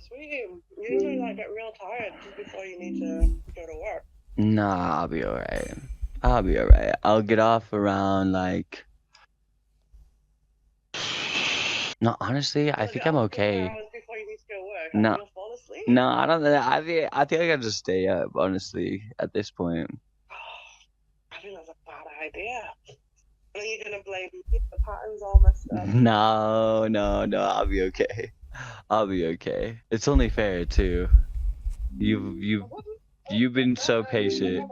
sweetie, you usually like get real tired just before you need to go to work. Nah, I'll be alright. I'll be alright. I'll get off around like. No, honestly, I think I'm okay. Before you need to go work, No, you'll fall asleep. no, I don't. I think I can just stay up. Honestly, at this point. I think that's a bad idea. And then you're gonna blame me. The pattern's all messed up. No, no, no. I'll be okay. I'll be okay. It's only fair too. You've been so patient.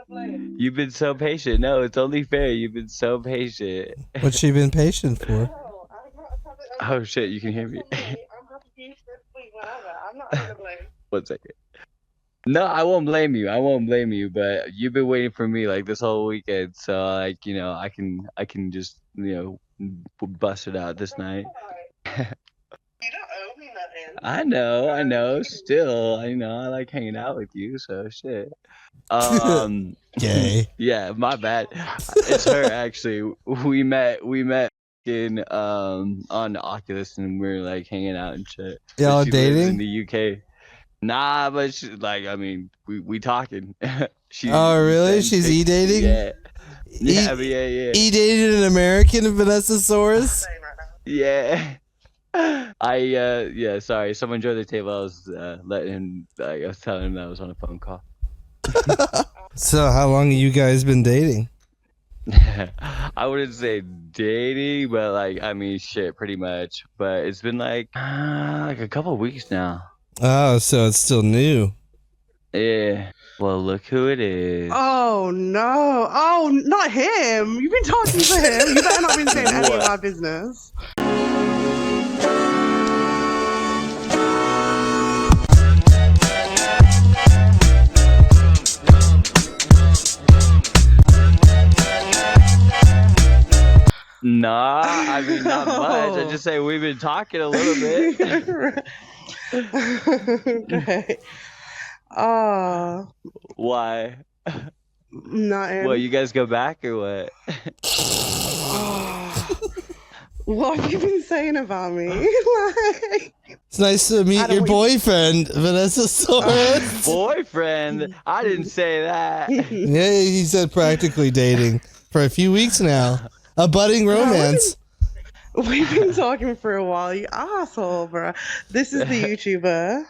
You've been so patient. No, it's only fair. You've been so patient. What's she been patient for? Oh shit! You can hear me. I'm happy for you to sleep whenever. I'm not gonna blame. 1 second. No, I won't blame you. I won't blame you. But you've been waiting for me like this whole weekend, so like I can just bust it out this night. You don't owe me nothing. I know. Still, I like hanging out with you. So shit. Gay. Yeah, my bad. It's her actually. We met in on Oculus and we were like hanging out and shit. Y'all She lives dating? in the UK. Nah, but she, we talking. Oh really? She's e-dating? Yeah. Yeah. E-dated an American VANESSURSAURUS? Yeah. Yeah, sorry. Someone joined the table. I was I was telling him that I was on a phone call. So how long have you guys been dating? I wouldn't say dating, but shit, pretty much. But it's been like a couple of weeks now. Oh, so it's still new. Yeah. Well, look who it is. Oh no! Oh, not him! You've been talking to him. You better not been saying any of my business. Nah, I mean not much. I just say we've been talking a little bit. Okay. Why? Not him. What, you guys go back or what? What have you been saying about me? It's nice to meet your boyfriend, VANESSURSAURUS. Boyfriend? I didn't say that. Yeah, he said practically dating for a few weeks now. A budding romance. We've been talking for a while, you asshole, bro. This is the YouTuber.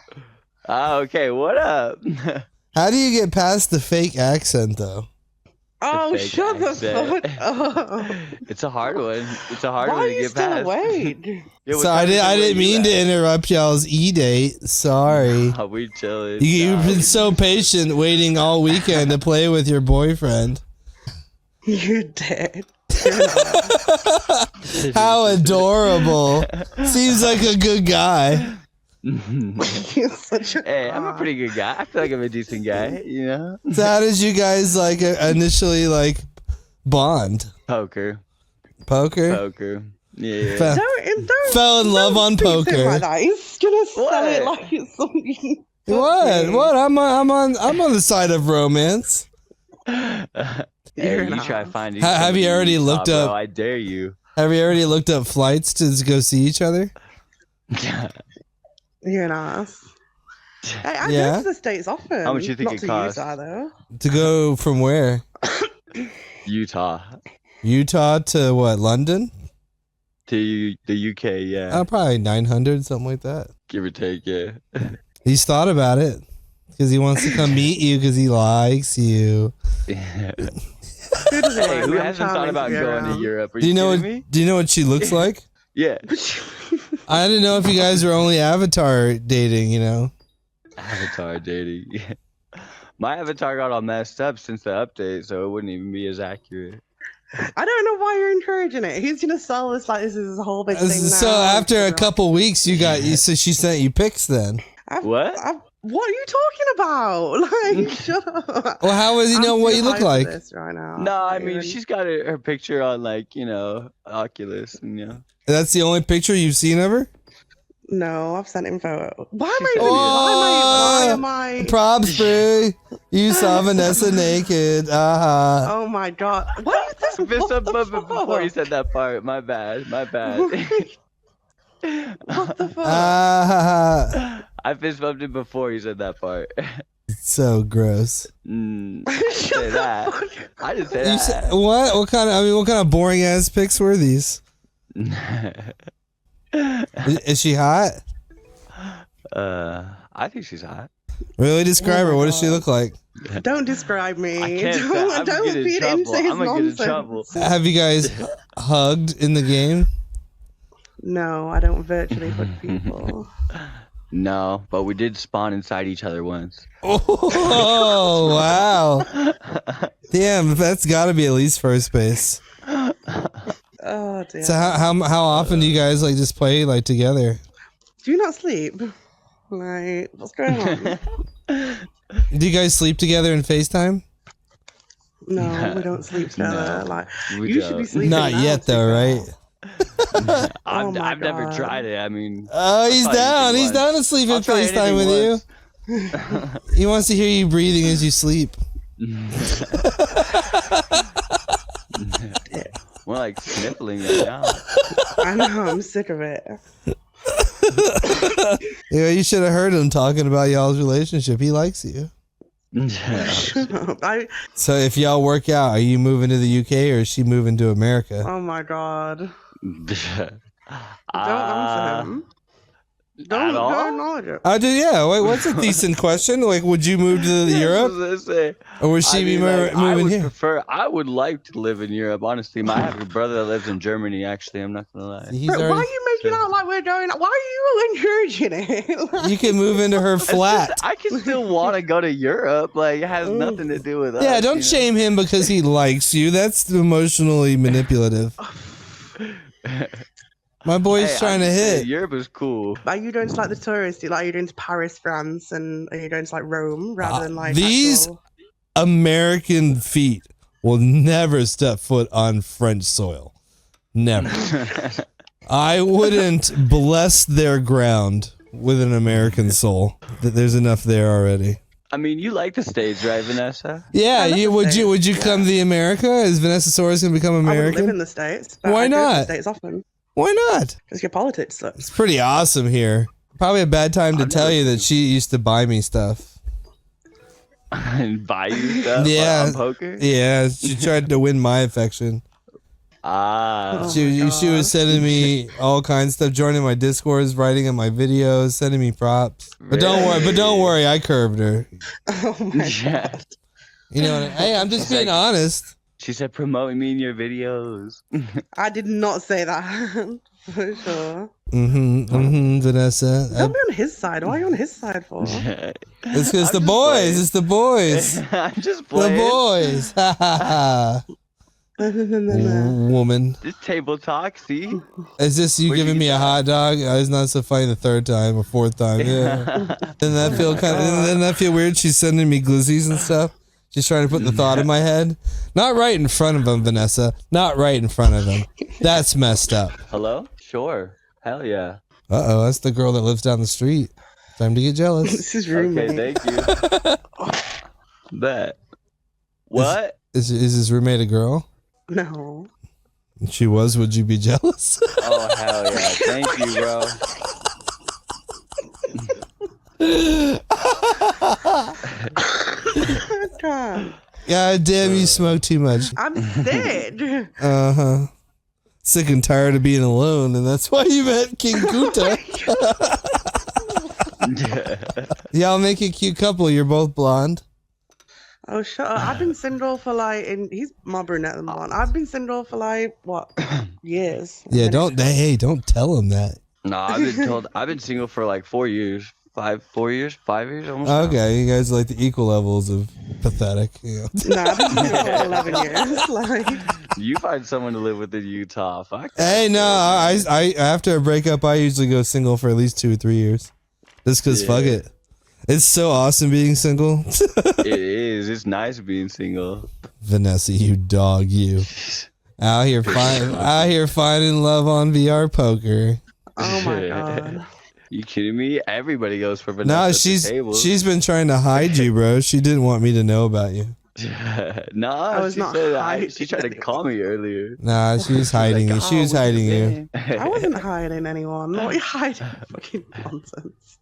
Oh, okay, what up? How do you get past the fake accent, though? Oh, fake shut the accent. fuck up. It's a hard one. It's a hard Why one are to you get still past. awake? Yeah, So I didn't mean to interrupt y'all's e-date. Sorry. Oh, we chilling. You've been so patient waiting all weekend to play with your boyfriend. You're dead. How adorable. Seems like a good guy. You're such a Hey, I'm a pretty good guy. I feel like I'm a decent guy, you know? So how did you guys initially bond? Poker. Poker? Yeah. Don't Fell in love on speak to him poker. like that. He's gonna sell it What? like it's something. What? I'm on the side of romance. Hey, you try finding. Have you already looked up? Bro, I dare you. Have you already looked up flights to go see each other? You're an ass. Hey, I Yeah? go to the States often. How much you think Not it to costs? Utah, though. To go from where? Utah Utah to what? London? to the UK, yeah. Oh, probably 900, something like that. Give or take, yeah. He's thought about it because he wants to come meet you because he likes you. Yeah. Who doesn't Hey, like who me? I'm hasn't charming thought about be going around. to Europe? Are Do you know? kidding me? Do you know what she looks like? Yeah. I didn't know if you guys were only avatar dating. You know. Avatar dating. My avatar got all messed up since the update, so it wouldn't even be as accurate. I don't know why you're encouraging it. He's gonna sell this like this is a whole big thing now. So after a couple weeks, you got you. So she sent you pics then. What? What are you talking about? Like, shut up. Well, how does he know I'm what too you look high for like? this right now. No, I Not mean, even- she's got her picture on, Oculus, and, That's the only picture you've seen of her? No, I've sent him photo. Why She am I? said Even, it. why am I? Props, bro. You saw Vanessa naked. Oh my god! What is this? What the Before you fuck? said that part, my bad. What the fuck? I fist bumped him before you said that part. It's so gross. I didn't say that. I didn't say You that. said, what? What kind of boring ass pics were these? Is she hot? I think she's hot. Really? Describe her. What does she look like? Don't describe me. I can't say. I'm Don't gonna feed get in into trouble. his I'm gonna get in nonsense. trouble. Have you guys hugged in the game? No, I don't virtually hug people. No, but we did spawn inside each other once. Oh, wow. Damn, that's got to be at least first base. Oh dear. So how often do you guys like just play like together? Do you not sleep? Like, what's going on? Do you guys sleep together in FaceTime? No, we don't sleep together. No, like, we you should don't. be sleeping Not now, yet though, right? I've never God. tried it. I mean, Oh, he's I'll try down. anything He's down to once. sleep I'll in try FaceTime with anything you. He wants to hear you breathing as you sleep. More like sniffling right now. I know, I'm sick of it. Yeah, you should have heard him talking about y'all's relationship. He likes you. Shut up. So if y'all work out, are you moving to the UK or is she moving to America? Oh my God. Don't Uh, answer him. Don't all? acknowledge it. Oh, dude, yeah. Wait, what's a decent question? Like, would you move to Europe or would she be moving here? I would like to live in Europe, honestly. I have a brother that lives in Germany, actually. I'm not going to lie. He's Bro, why are already, you making out like we're going? Why are you encouraging it? Like, you can move into her It's flat. just, I can still want to go to Europe. Like, it has nothing to do with us. Yeah, don't shame him because he likes you. That's emotionally manipulative. My boy's trying to hit. Europe is cool. are you going to like the touristy? Like, are you going to Paris, France, and are you going to like Rome rather than like these actual... American feet will never step foot on French soil. Never. I wouldn't bless their ground with an American soul. There's enough there already. I mean, you like the States, right, Vanessa? Yeah, I love you the would you States, come to America? Is VANESSURSAURUS gonna become I wouldn't live American? in the States. But Why I go to not? the States often Why not? because your politics sucks. It's pretty awesome here. Probably a bad time to I've tell never you that been. she used to buy me stuff. And buy you stuff Yeah. on poker? Yeah, she tried to win my affection. Ah. Oh She my she was God. sending me all kinds of stuff, joining my Discords, writing in my videos, sending me props. But don't worry, I curved her. Oh my Yeah. God. You know what hey, I'm just being honest. She said, promote me in your videos. I did not say that for sure. Vanessa. Don't be on his side. Why are you on his side for? It's because the I'm just boys. playing. It's the boys. I'm just The playing. boys. Ha ha ha. Woman. This table talk, see? Is this you Where'd you giving me get a hot dog? It's not so funny the third time or fourth time. Yeah. Doesn't that feel doesn't that feel weird? She's sending me glizzies and stuff. She's trying to put the thought in my head. Not right in front of him, Vanessa. Not right in front of him. That's messed up. Hello? Sure. Hell yeah. Uh-oh, that's the girl that lives down the street. Time to get jealous. This is roommate. Okay, thank you. Bet. What? Is his roommate a girl? No. If she was, would you be jealous? Oh, hell yeah. Thank you, bro. God. God damn, you smoke too much. I'm sick. Uh-huh. Sick and tired of being alone, and that's why you met King Kuta. Y'all make a cute couple. You're both blonde. Oh, shut up. I've been single for like, he's more brunette than blonde. I've been single for like, what, years. Yeah, don't tell him that. No, I've been single for like 4 years. 5 years almost. now. Okay, you guys are like the equal levels of pathetic. You know. No, I've been single for 11 years. Like, You find someone to live with in Utah. Fuck. Hey, no, I after a breakup, I usually go single for at least 2 or 3 years. Just because fuck it. It's so awesome being single. It is. It's nice being single. Vanessa, you dog, you. Out here finding love on VR poker. oh my God. You kidding me? Everybody goes for Vanessa. No, at the table. she's been trying to hide you, bro. She didn't want me to know about you. Nah, was she not said hiding she tried to call me earlier. Nah, she was hiding you. She was hiding you. I wasn't hiding anyone. What are you hiding? Fucking nonsense.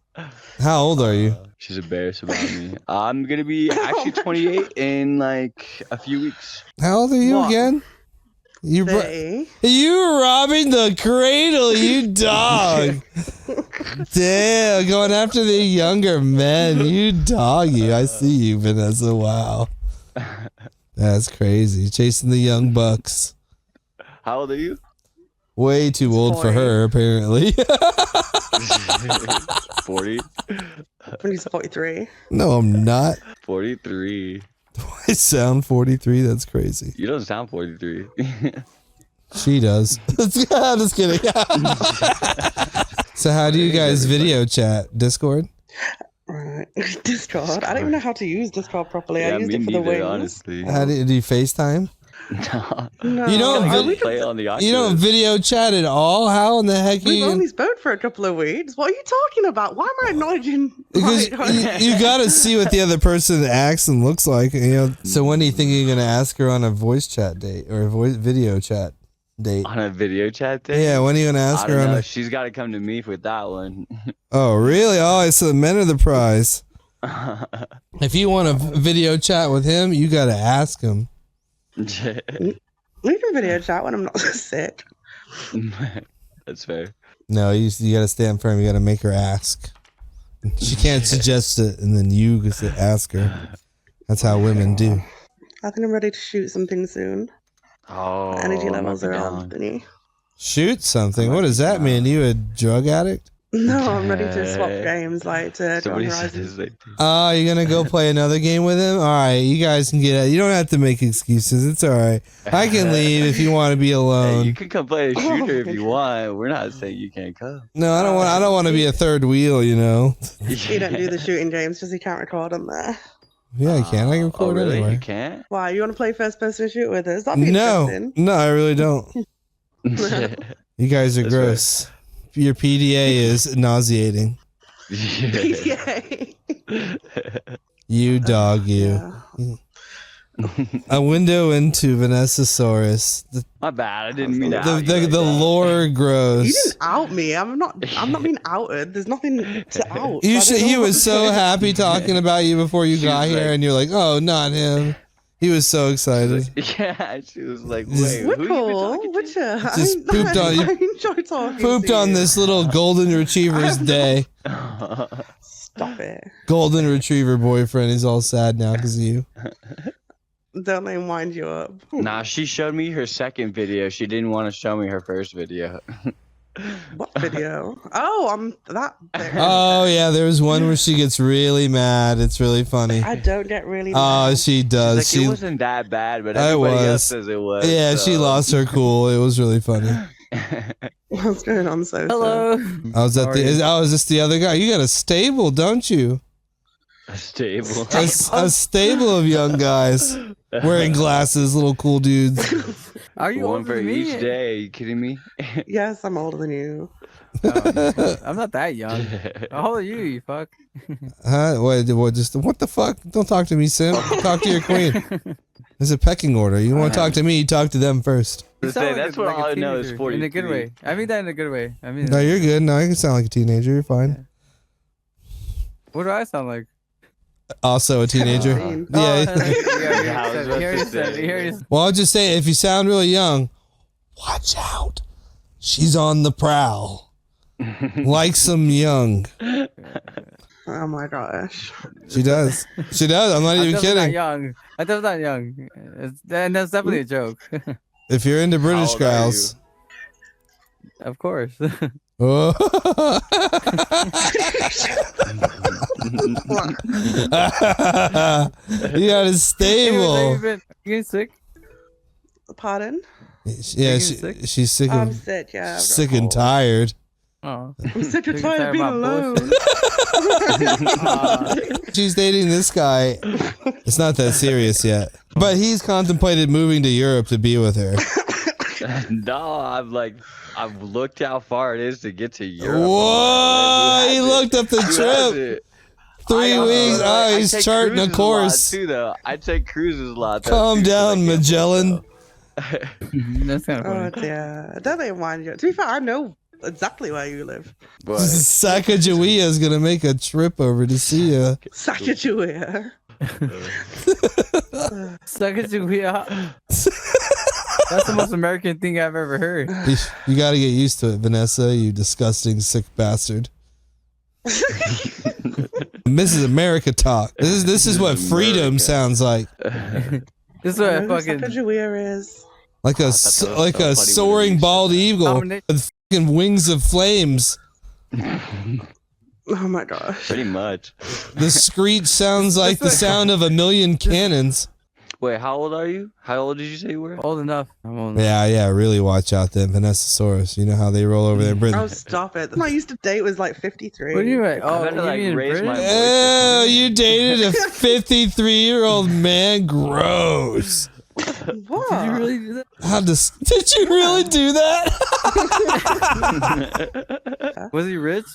How old are you? She's embarrassed about me. I'm gonna be actually 28 in like a few weeks. How old are you What? again? You 30. you robbing the cradle, you dog. Damn, going after the younger men, you doggy. I see you, Vanessa. Wow, that's crazy. Chasing the young bucks. How old are you? Way too old for 40. her, apparently. 40. He's 43. No, I'm not. 43. I sound 43. That's crazy. You don't sound 43. She does. I'm just kidding. So how do you guys video chat? Discord? Right. Discord. I don't even know how to use Discord properly. Yeah, I used me it for the neither, wings. honestly. How do you FaceTime? No. You don't Oh, vid- play on the Oculus. You don't video chat at all? How in the heck are We've you? only spoke for a couple of weeks. What are you talking about? Why am I acknowledging? Because you gotta see what the other person acts and looks like, you know. So when do you think you're gonna ask her on a voice chat date or a video chat date? On a video chat thing? Yeah, when are you gonna ask I her don't on know. a? She's got to come to me with that one. Oh, really? Oh, so the men are the prize. If you want to video chat with him, you gotta ask him. We can video chat when I'm not sick. That's fair. No, you gotta stand firm. You gotta make her ask. She can't suggest it, and then you just ask her. That's how women do. I think I'm ready to shoot something soon. Oh, Energy I levels might be are down. on thingy. Shoot something. What does that mean? You a drug addict? No, I'm ready to swap games, like to go on Somebody said Horizon. his like, Oh, you're gonna go play another game with him? All right, you guys can get out. You don't have to make excuses. It's all right. I can leave if you want to be hey, alone. you can come play a shooter if you want. We're not saying you can't come. No, I don't want. I don't want to be a third wheel. You know. You don't do the shooting games because you can't record on there. Yeah, I can. I can Oh, record really? anywhere. You can't? Why? You want to play first person shoot with us? That'd be No, interesting. no, I really don't. You guys are That's gross. Your PDA is nauseating. PDA. You dog, you. Yeah. A window into VANESSURSAURUS. My bad. I didn't mean to. The out you like that. lore You grows. didn't out me. I'm not being outed. There's nothing to out. You I don't know he what was to so say. happy talking about you before you She got was here, like- and you're like, oh, not him. He was so excited. Yeah, she was like, Just- wait, We're who you been cool. talking to? Witcher. Just pooped on you. I enjoy talking. Pooped to on you. this little golden retriever's day. Stop it. Golden retriever boyfriend is all sad now because of you. Don't let him wind you up. Nah, she showed me her second video. She didn't want to show me her first video. What video? Oh, I'm that thing. Oh, yeah, there was one where she gets really mad. It's really funny. I don't get really Oh, mad. she does. Like, She, it wasn't that bad, but I everybody was. else says it was. yeah, she so. lost her cool. It was really funny. What's going on, so? Hello. I was at How are the. you? Is this the other guy? You got a stable, don't you? Stable. A stable of young guys wearing glasses, little cool dudes. Are you One older for than me? each day. Are you kidding me? Yes, I'm older than you. Oh, I'm not that young. How old are you? You fuck. Huh? What? Just what the fuck? Don't talk to me, Sim. Talk to your queen. There's a pecking order. You want to talk to me? You talk to them first. You Let's sound say like that's a- what like a all I know is teenager, 43. In a good way. I mean that in a good way. I mean, No, you're good. No, I can sound like a teenager. You're fine. what do I sound like? Also a teenager. Fine. Yeah. I was about to say. Well, I'll just say if you sound really young, watch out. She's on the prowl. Like some young. Oh my gosh. She does. She does. I'm not even I'm kidding. not young. I'm definitely not young. And that's definitely a joke. If you're into British old are gals. Of course. Oh. You got a Have stable. you been getting sick? Pardon? Yeah, you sick? she's sick I'm of sick, yeah. I've got sick a and cold. tired. Oh. I'm sick and Sick and tired of tired being of my alone. She's dating this guy. It's not that serious yet. But he's contemplated moving to Europe to be with her. No, I've looked how far it is to get to Europe. Whoa! He looked up the Who has trip. it? 3 weeks. Oh, I he's take charting a cruises course. lot too, though. I take cruises a lot. though, Calm too, 'cause I down, can't Magellan. book, That's kind of Oh funny. dear. Don't let him wind you up. To be fair, I know exactly where you live. But Sacagawea is gonna make a trip over to see you. Sacagawea. Sacagawea. That's the most American thing I've ever heard. You got to get used to it, Vanessa. You disgusting sick bastard. Mrs. America talk. This is what freedom sounds like. This is what I fucking. Sacagawea is. Like a soaring bald eagle with fucking wings of flames. Oh my gosh. pretty much. The screech sounds like the sound of a million cannons. Wait, how old are you? How old did you say you were? Old enough. I'm old enough. Yeah, really watch out then, VANESSURSAURUS. You know how they roll over there in Britain. Oh, stop it. I used to date was like 53. What do you mean? Oh, I better, like, you mean raise my British? voice. Oh, you dated a 53-year-old man? Gross. What? Did you really do that? Did you really do that? Was he rich?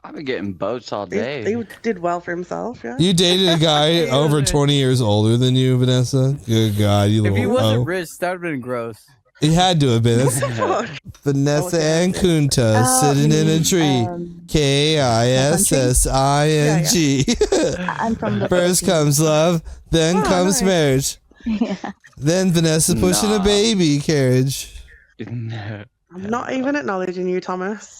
I've been getting boats all He day. did well for himself, yeah. You dated a guy over 20 years older than you, Vanessa? Good God, you If he little wasn't hoe. rich, that would have been gross. He had to have been. That's Fuck. Vanessa Okay. and Kunta sitting in a tree. KISSING. I'm from the First comes love, then Oh, comes nice. marriage. Then Vanessa pushing a Nah. baby carriage. I'm not even acknowledging you, Thomas.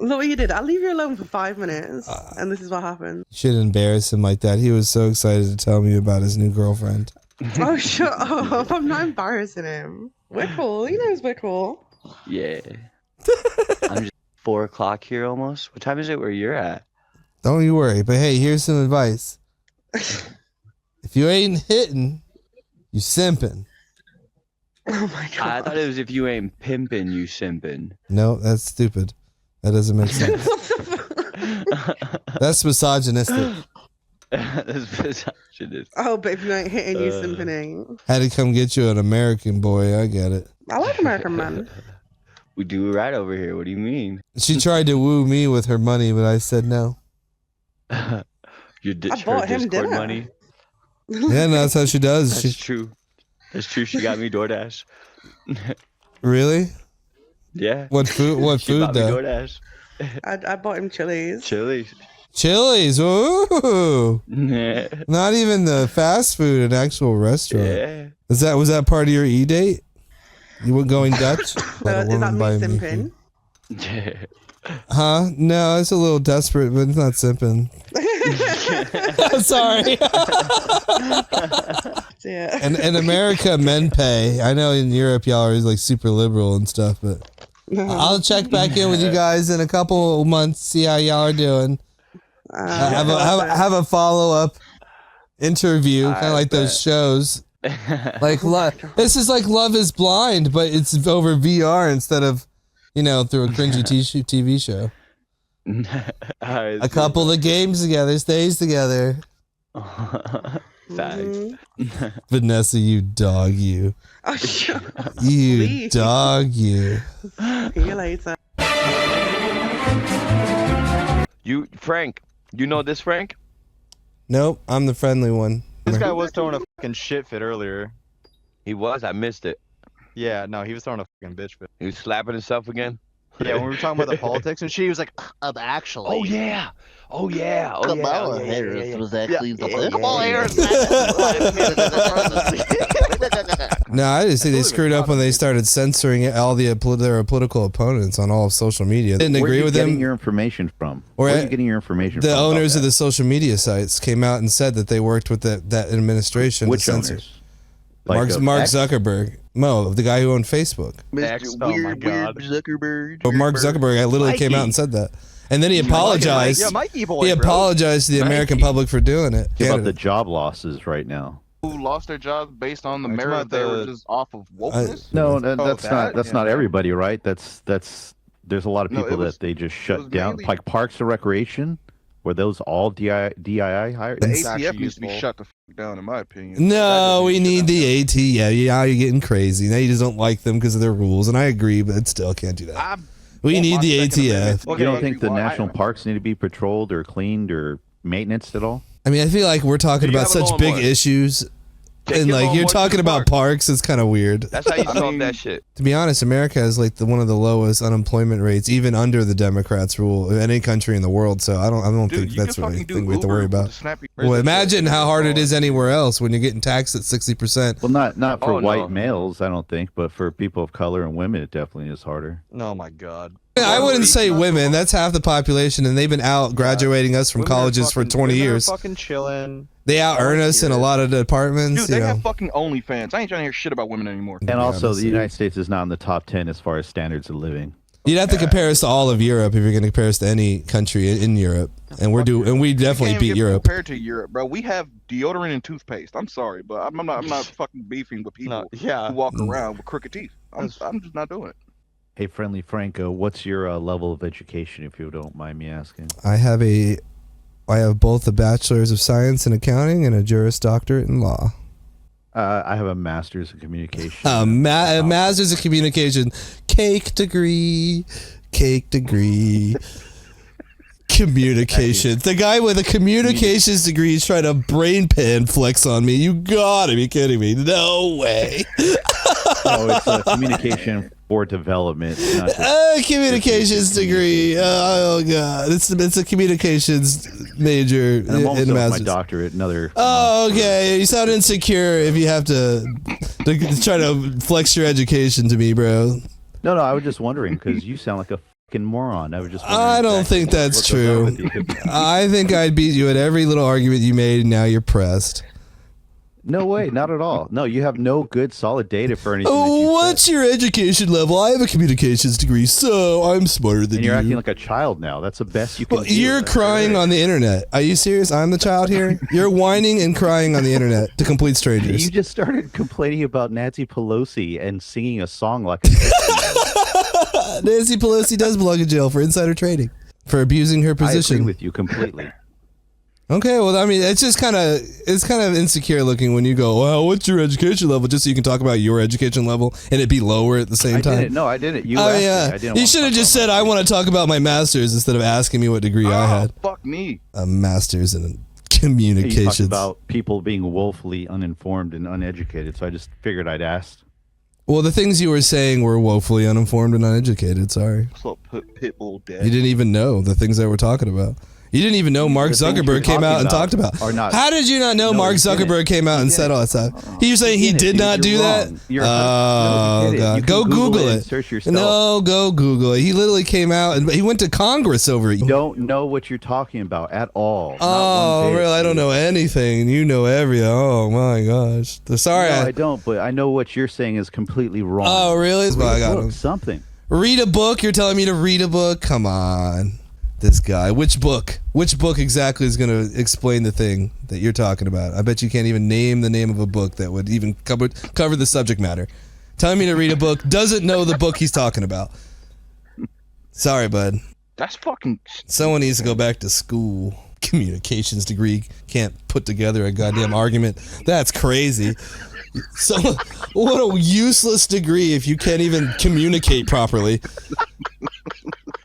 Look what you did. I'll leave you alone for 5 minutes, and this is what happened. Shouldn't embarrass him like that. He was so excited to tell me about his new girlfriend. Oh, shut up. I'm not embarrassing him. We're cool. He knows we're cool. Yeah. I'm just 4 o'clock here almost. What time is it where you're at? Don't you worry. But hey, here's some advice. If you ain't hitting, you simping. Oh my god. I thought it was if you ain't pimping, you simping. No, that's stupid. That doesn't make sense. That's misogynistic. That's misogynist. Oh, but if you ain't hitting, you simping. Had to come get you an American boy. I get it. I like American men. We do it right over here. What do you mean? She tried to woo me with her money, but I said no. Your I bought him Discord dinner. money. Yeah, no, that's how she does. That's She true. That's true. She got me DoorDash. really? Yeah. What food? What She food bought me though? DoorDash. I bought him chilies. Chili's. Chili's. Ooh. Yeah. Not even the fast food, an actual restaurant. Yeah. Was that part of your e-date? You were going Dutch? Let a Is that woman me buy me simping? Yeah. food. Huh? No, it's a little desperate, but it's not simping. Sorry. Yeah. And in America, men pay. I know in Europe, y'all are like super liberal and stuff, but I'll check back in with you guys in a couple of months, see how y'all are doing. Have a follow up interview, kind of like those shows. Like this is like Love Is Blind, but it's over VR instead of, through a cringy TV show. A couple of games together, stays together. Facts. Vanessa, you dog, you. Oh, shut up. You Please. dog, you. See you later. Frank, you know this Frank? Nope, I'm the friendly one. This guy was throwing a fucking shit fit earlier. He was. I missed it. Yeah, no, he was throwing a fucking bitch fit. He was slapping himself again. Yeah, when we were talking about the politics and shit, he was like, actually. Oh yeah. Oh yeah. Oh yeah. Kamala Harris was actually the first. Kamala Harris. No, I just think they screwed up when they started censoring all their political opponents on all of social media. Didn't Where are agree you with getting them. your information from? Or Where are you getting your information from? The about owners of that? the social media sites came out and said that they worked with that administration Which to censor. owners? Like Mark X? Zuckerberg. Mo, the guy who owned Facebook. X, oh my God. Zuckerberg. But Mark Zuckerberg literally came out and said that. And then he apologized. Yeah, Mikey boy, He bro. apologized to the American public for doing it. What about the job losses right now? Who lost their jobs based on the Are you talking merit about they were the- just off of wokeness? No, Oh, that's not everybody, right? That's there's a lot of No, people it was- that they just was shut down, mainly- like Parks and Recreation. Were those all DII hired? The It's ATF actually needs to be useful. shut the fuck down, in my opinion. No, That we doesn't need shut the AT. Yeah, you're getting crazy. Now you just don't like them because of their rules, and I agree, but still can't do that. down. We want need my the Second ATF. Amendment. Okay, You don't okay, think the well, national parks need to be patrolled or cleaned or maintenance at all? I mean, I feel like we're talking Do you about have a such lawn big boy? issues. Take and your like you're lawnmower to talking the about park. parks. It's kind of weird. That's how you I solve mean- that shit. To be honest, America has like one of the lowest unemployment rates, even under the Democrats' rule, of any country in the world. So I don't Dude, think you that's can what fucking do we have to worry Uber with about. the snappy- Well, imagine how hard it is anywhere else when you're getting taxed at 60%. Well, not for Oh, white no. males, I don't think, but for people of color and women, it definitely is harder. Oh my god. I wouldn't say women. That's half the population, and they've been out graduating us from Women are colleges for fucking- 20 women are years. fucking chilling. They out earn us in a lot of departments. Dude, they you have know. fucking OnlyFans. I ain't trying to hear shit about women anymore. And also, honest. the United States is not in the top 10 as far as standards of living. You'd have to compare us to all of Europe if you're going to compare us to any country in Europe, and we You definitely can't beat get Europe. compared to Europe, bro. We have deodorant and toothpaste. I'm sorry, but I'm not fucking beefing with people No, yeah. who walk around with crooked teeth. I'm just not doing it. Hey, Friendly Franco, what's your level of education, if you don't mind me asking? I have both a bachelor's of science in accounting and a Juris Doctorate in law. I have a master's in communication. A master's of communication, cake degree. Communications. The guy with a communications degree is trying to brain pan flex on me. You gotta be kidding me. No way. No, it's communication for development. Not just Communications degree. Oh god, it's a communications major and I'm almost in done with my master's. doctorate. Another. Oh, okay. You sound insecure if you have to try to flex your education to me, bro. No, I was just wondering because you sound like a fucking moron. I was just. I don't think that's true. I think I'd beat you at every little argument you made, and now you're pressed. No way, not at all. No, you have no good, solid data for anything. that you What's said. your education level? I have a communications degree, so I'm smarter than And you're you. acting like a child now. That's the best you can Well, do. you're That's crying great. on the internet. Are you serious? I'm the child here? You're whining and crying on the internet to complete strangers. You just started complaining about Nancy Pelosi and singing a song like a Nancy Pelosi does belong in jail for insider trading, for abusing her I agree position. with you completely. Okay, well, I mean, it's just kind of insecure looking when you go, well, what's your education level? Just so you can talk about your education level and it be lower at the same I time. didn't. No, I didn't. You Oh asked me. yeah, I didn't you want should to have talk just about said my I want to talk about my master's instead of asking me what degree I had. Fuck me. A master's in You talked communications. about people being woefully uninformed and uneducated, so I just figured I'd ask. Well, the things you were saying were woefully uninformed and uneducated. Sorry, So Pitbull dead. you didn't even know the things that we're talking about. You didn't even know Mark The things Zuckerberg you're came out talking and talked about about. are not- How did you not know No, Mark you didn't. Zuckerberg came out and said all that stuff? He was saying he didn't, did dude. not do You're that. wrong. You're Oh no, you didn't. god, You go can Google and it. Search yourself. No, go Google it. He literally came out and he went to Congress over it. You don't know what you're talking about at all. Not Oh, one bit, really? I don't dude. know anything. You know everything. Oh my gosh. Sorry. No, I don't, but I know what you're saying is completely wrong. Oh, really? Well, I got Look, him. something. Read a book? You're telling me to read a book? Come on. This guy. Which book? Which book exactly is going to explain the thing that you're talking about? I bet you can't even name the name of a book that would even cover the subject matter. Telling me to read a book, doesn't know the book he's talking about. Sorry, bud. That's fucking. Someone needs to go back to school. Communications degree can't put together a goddamn argument. That's crazy. So, what a useless degree if you can't even communicate properly.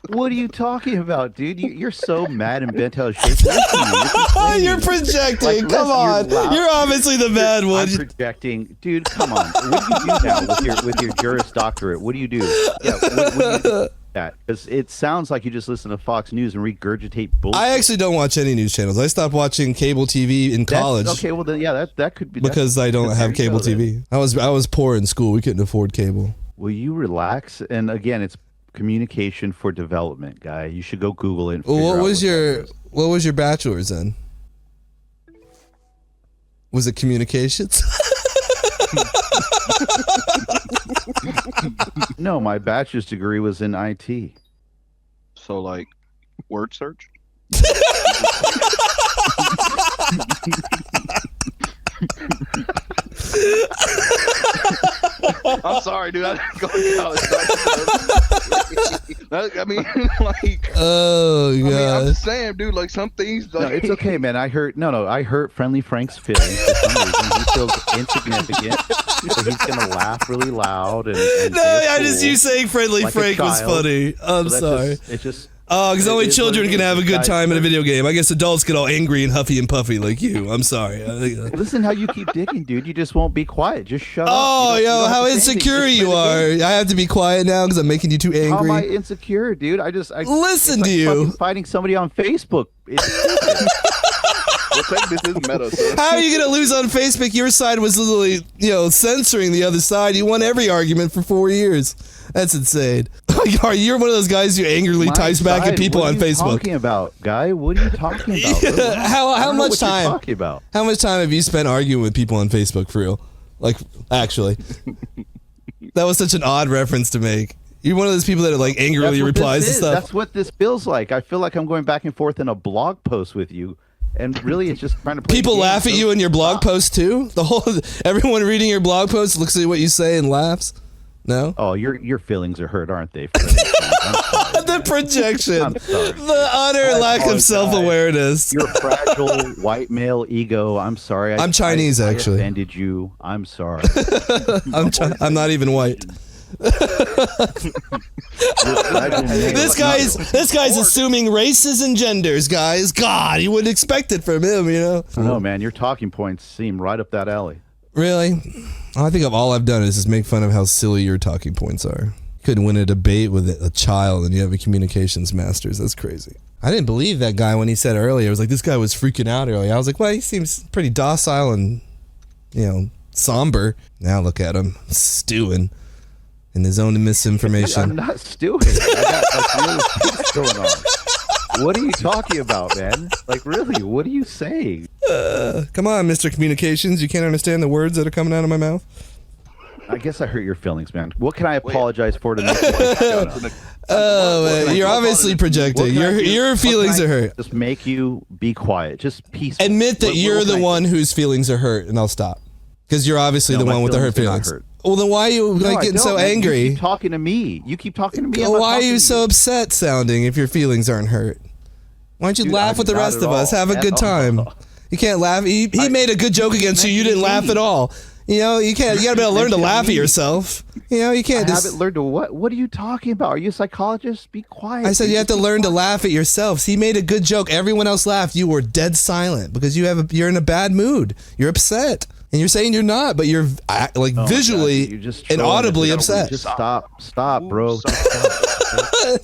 What are you talking about, dude? You're so mad and bent out of shape. Listen to me. You're complaining. You're projecting. Like, Come on. loud. You're obviously the bad one. I'm projecting, dude. Come on. What do you do now with your Juris Doctorate? What do you do? Yeah, what do you do? That because it sounds like you just listen to Fox News and regurgitate bullshit. I actually don't watch any news channels. I stopped watching cable TV in college Okay, well then, yeah, that could be because I don't there have you cable go, then. TV. I was poor in school. We couldn't afford cable. Will you relax? And again, it's communication for development, guy. You should go Google it. And Well, figure what out was that your is. what was your bachelor's in? Was it communications? No, my bachelor's degree was in IT. So like, word search. I'm sorry, dude. I didn't go to college. I mean, like. Oh I mean, I'm god. just saying, dude. Like some things. No, Like, it's okay, man. I hurt Friendly Frank's feelings for some reason. He feels insignificant, so he's gonna laugh really loud and No, be a I just fool. you saying friendly like a Frank was child. funny. I'm So that's sorry. It's just Oh, because only It is children what it can is, have a good guys. time in a video game. I guess adults get all angry and huffy and puffy like you. I'm sorry. Listen how you keep digging, dude. You just won't be quiet. Just shut Oh, up. You don't yo, have how to say anything. insecure Just you play the are. game. I have to be quiet now because I'm making you too How am I angry. insecure, dude? I Listen it's to like you. fucking fighting somebody on Facebook. Well, take this is meta. So. How are you going to lose on Facebook? Your side was literally, censoring the other side. You won every argument for 4 years. That's insane. You're one of those guys who angrily My types back at side? people What on are you Facebook. Talking about, guy? What are you talking about? Yeah, how I don't know much what you're time? talking about? How much time have you spent arguing with people on Facebook for real? Like, actually. That was such an odd reference to make. You're one of those people that like angrily That's what replies to this is. stuff. That's what this feels like. I feel like I'm going back and forth in a blog post with you, and really, it's just trying to play. People games, laugh at so you in your blog stop. post too. Everyone reading your blog post looks at what you say and laughs. No. Oh, your feelings are hurt, aren't they? I'm sorry. The projection, I'm sorry. the utter lack of apologize. self-awareness. Your fragile white male ego. I'm sorry. I'm Chinese, I actually. offended you. I'm sorry. I'm not even white. This guy's assuming races and genders, guys. God, you wouldn't expect it from him, No, man, your talking points seem right up that alley. Really? I think all I've done is just make fun of how silly your talking points are. You couldn't win a debate with a child and you have a communications master's. That's crazy. I didn't believe that guy when he said earlier. I was like, this guy was freaking out earlier. I was like, well, he seems pretty docile and, somber. Now look at him, stewing in his own misinformation. I'm not stewing. I got really shit going on. What are you talking about, man? Like, really, what are you saying? Come on, Mr. Communications. You can't understand the words that are coming out of my mouth? I guess I hurt your feelings, man. What can I apologize for to make you shut up? Oh, man, you're obviously projecting. Your feelings are hurt. Just make you be quiet. Just peaceful. Admit that What you're can the I do? one whose feelings are hurt, and I'll stop. Because you're obviously No, the my one with the hurt feelings feelings. are not hurt. Well, then why are you No, I getting don't, so man. angry? You keep talking to me. You keep talking to me. I'm not Why are talking you to so upset sounding if your feelings aren't hurt? Why don't you Dude, laugh with the not rest at of us? all. Have a At good time. all. You can't laugh. He made a good joke against you. You didn't laugh at all. You can't. You gotta be able to learn to laugh at yourself. You can't I just. haven't learned to what? What are you talking about? Are you a psychologist? Be quiet. I said dude. you have to Just be learn to quiet. laugh at yourself. He made a good joke. Everyone else laughed. You were dead silent because you're in a bad mood. You're upset, and you're saying you're not, but you're like Oh, visually God, you're just and trolling audibly us. upset. Just stop, bro.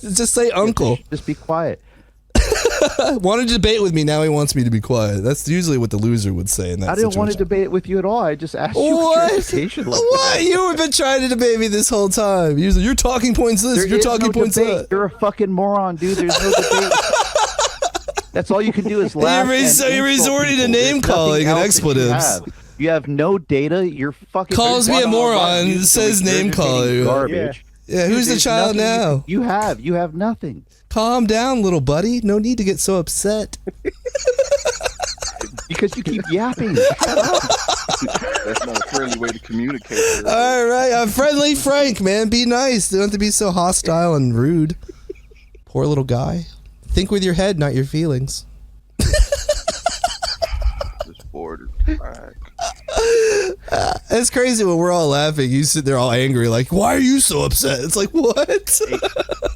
Just say uncle. Just be quiet. Wanted to debate with me. Now he wants me to be quiet. That's usually what the loser would say in that I didn't want to situation. debate with you at all. I just asked you what What? your education level What? was. You have been trying to debate me this whole time. Your talking points this, There your is talking no points debate. that. You're a fucking moron, dude. There's no debate. That's all you can do is laugh. You're and resorting insult to people. name There's calling nothing and else that you expletives. have. You have no data. You're fucking Calls me a moron, says name calling. Garbage. Yeah, who's the There's child nothing now? You have nothing. Calm down, little buddy. No need to get so upset. Because you keep yapping. That's not a friendly way to communicate. All right, I'm friendly Frank, man. Be nice. Don't have to be so hostile and rude. Poor little guy. Think with your head, not your feelings. Just bored. It's crazy when we're all laughing. You sit there all angry, like, why are you so upset? It's like, what?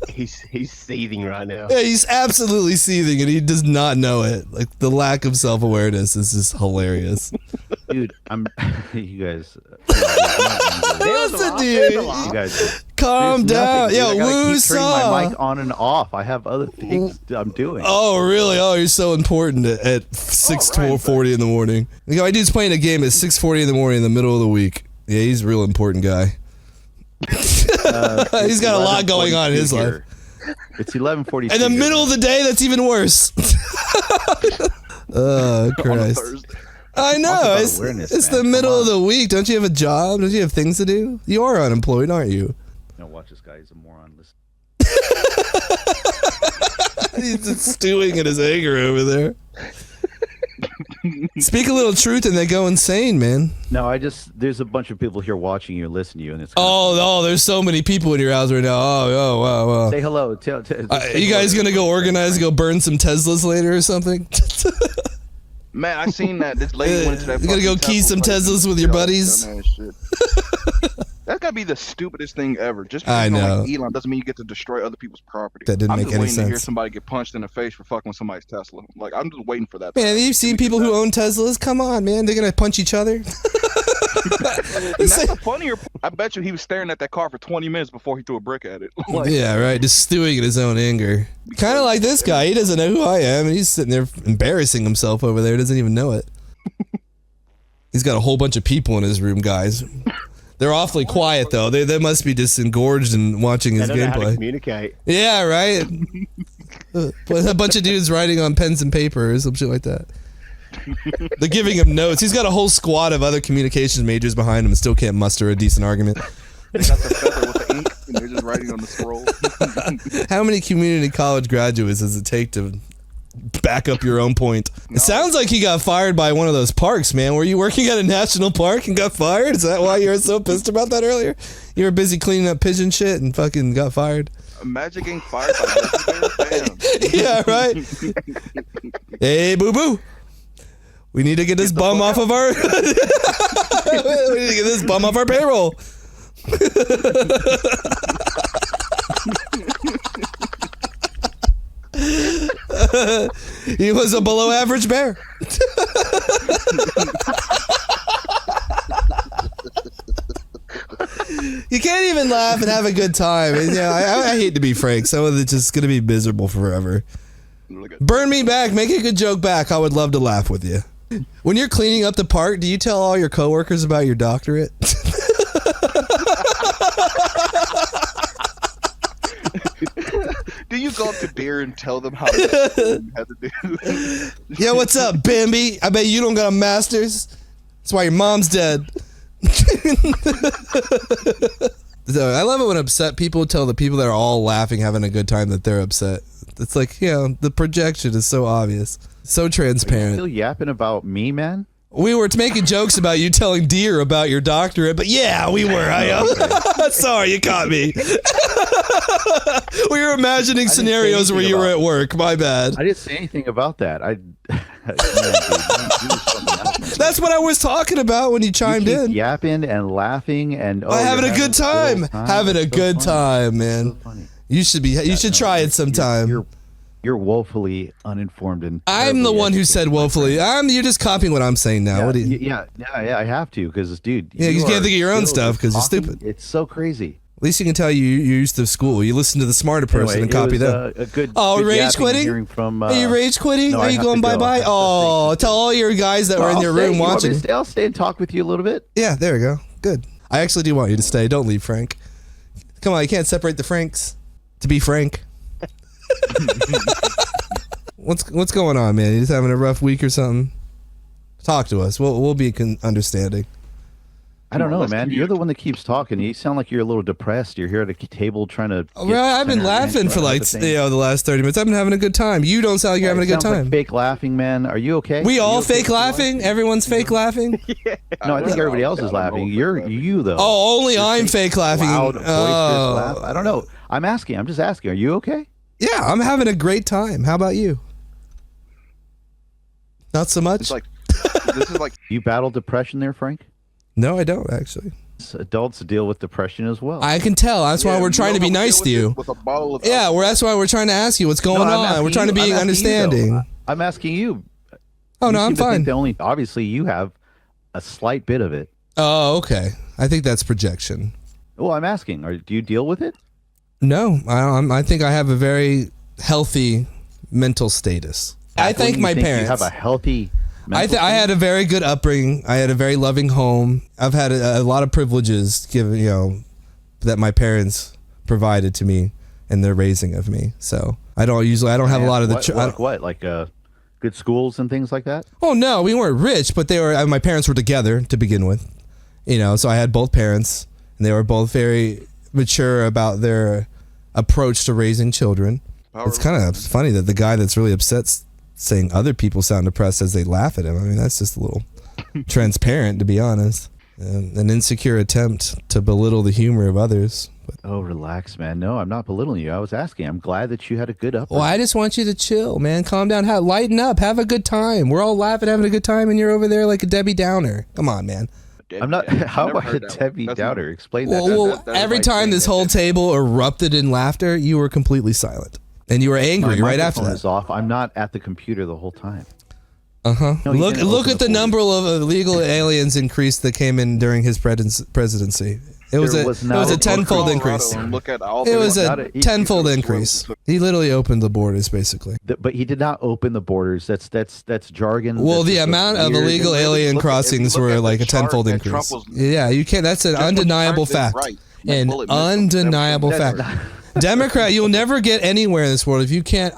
He's seething right now. Yeah, he's absolutely seething and he does not know it. Like, the lack of self-awareness is just hilarious. Dude, you guys. Listen, dude. You guys. Calm down. Dude, Yo, I gotta woo keep turning my saw. mic on and off. I have other things I'm doing. Oh, really? Oh, you're so important at 6:40 in the morning. You know, my dude's playing a game at 6:40 in the morning in the middle of the week. Yeah, he's a real important guy. He's got a lot going on in his life. It's 11:42. In the middle of the day, that's even worse. Oh, Christ. I know. about It's awareness, the man. middle of the week. Don't you have a job? Don't you have things to do? You are unemployed, aren't you? No, watch this guy. He's a moron. Listen. He's just stewing in his anger over there. Speak a little truth and they go insane, man. No, there's a bunch of people here watching you and listening to you, and it's. Oh, there's so many people in your house right now. Oh, wow. Say hello. You guys gonna go organize, go burn some Teslas later or something? Man, I seen that this lady went to that. You gotta go fucking key some temple place Teslas and with your did all that buddies? dumbass shit. That's gotta be the stupidest thing ever. Just I because you don't know. like Elon doesn't mean you get to destroy other people's property. That didn't I'm make just any waiting to hear sense. somebody get punched in the face for fucking with somebody's Tesla. Like I'm just waiting for that. Man, you've seen people who own Teslas? Come on, man. They're going to punch each other. And that's the funnier. I bet you he was staring at that car for 20 minutes before he threw a brick at it. Like, Yeah, right. Just stewing in his own anger. Kind of like this guy. He doesn't know who I am, and he's sitting there embarrassing himself over there. Doesn't even know it. He's got a whole bunch of people in his room, guys. They're awfully quiet though. They must be just engorged and watching his I don't know how to gameplay. communicate. Yeah, right. A bunch of dudes writing on pens and paper or some shit like that. They're giving him notes. He's got a whole squad of other communications majors behind him and still can't muster a decent argument. they got the feather with the ink, and they're just writing on the scroll. How many community college graduates does it take to back up your own point? It sounds like he got fired by one of those parks, man. Were you working at a national park and got fired? Is that why you were so pissed about that earlier? You were busy cleaning up pigeon shit and fucking got fired? Imagine getting fired by Damn. Yeah, right? Hey, boo-boo. We need to get this bum off of our... we need to get this bum off our payroll. He was a below average bear. You can't even laugh and have a good time. And, yeah, I hate to be frank. Some of it's just going to be miserable forever. Burn me back. Make a good joke back. I would love to laugh with you. When you're cleaning up the park, do you tell all your coworkers about your doctorate? Do you go up to Deer and tell them how you had to do? Yeah, what's up, Bambi? I bet you don't got a master's. That's why your mom's dead. So, I love it when upset people tell the people that are all laughing, having a good time, that they're upset. It's like, you know, the projection is so obvious, so transparent. Still yapping about me, man? We were making jokes about you telling Deer about your doctorate, but yeah, we were. Sorry, you caught me. We were imagining scenarios where you were at work. My bad. I didn't say anything about that. That's what I was talking about when you chimed in. Yapping and laughing and having a good time. Having a good time, man. You should be. You should try it sometime. You're woefully uninformed and. I'm the one who said woefully. You're just copying what I'm saying now. Yeah, what do you? yeah, I have to because, dude. Yeah, you can't think of your own stuff because you're stupid. It's so crazy. At least you can tell you're used to school. You listen to the smarter person and copy them. Good rage quitting? From, Are you rage quitting? No, Are you going bye-bye? Oh, tell all your guys that were in your room watching. I'll stay and talk with you a little bit. Yeah, there we go. Good. I actually do want you to stay. Don't leave, Frank. Come on, you can't separate the Franks. To be frank. What's going on, man? You just having a rough week or something? Talk to us. We'll be understanding. I don't know, man. You're the one that keeps talking. You sound like you're a little depressed. You're here at a table trying to. Well, I've been laughing for like the last 30 minutes. I've been having a good time. You don't sound like you're having a good time. Like fake laughing, man. Are you okay? We all fake laughing. Everyone's fake laughing. No, I think everybody else is laughing. You though. Oh, only I'm fake laughing. Loud, laugh. I don't know. I'm asking. I'm just asking. Are you okay? Yeah, I'm having a great time. How about you? Not so much. It's like this is like. You battle depression there, Frank? No, I don't actually. Adults deal with depression as well. I can tell. That's why we're trying to be nice to you. Yeah, that's why we're trying to ask you what's going on. We're trying to be understanding. I'm asking you. Oh no, I'm fine. Obviously, you have a slight bit of it. Oh, okay. I think that's projection. Well, I'm asking. Do you deal with it? No, I think I have a very healthy mental status. I thank my parents. You have a healthy. I had a very good upbringing. I had a very loving home. I've had a lot of privileges given, that my parents provided to me in their raising of me. So I don't have a lot of the like good schools and things like that. Oh no, we weren't rich, but my parents were together to begin with. So I had both parents, and they were both very mature about their approach to raising children. It's kind of funny that the guy that's really upset saying other people sound depressed as they laugh at him. I mean, that's just a little transparent, to be honest. An insecure attempt to belittle the humor of others. Oh, relax, man. No, I'm not belittling you. I was asking. I'm glad that you had a good upbringing. Well, I just want you to chill, man. Calm down. Lighten up. Have a good time. We're all laughing, having a good time, and you're over there like a Debbie Downer. Come on, man. I'm not. How Never about a heard that one. Debbie That's Downer? Explain that. Well, that's every like time saying this that whole that- table erupted in laughter, you were completely silent. And you were angry My right after microphone that. is off. I'm not at the computer the whole time. Uh-huh. No, you Look didn't look open at the the number of illegal aliens increase that came in during his presidency. It was There a was it not was a a tenfold Colorado increase. and look at all It the- was Not a a- tenfold he- increase. He literally opened the borders, basically. But he did not open the borders. That's jargon. Well, That's the just amount of weird- illegal If you alien look at- if you crossings look were at the like a chart tenfold that Trump increase. was- Yeah, you can't. That's an Just when he undeniable turned it fact. right, that An bullet missed him. undeniable That's fact. Democrat, you'll never get anywhere in this world if you can't.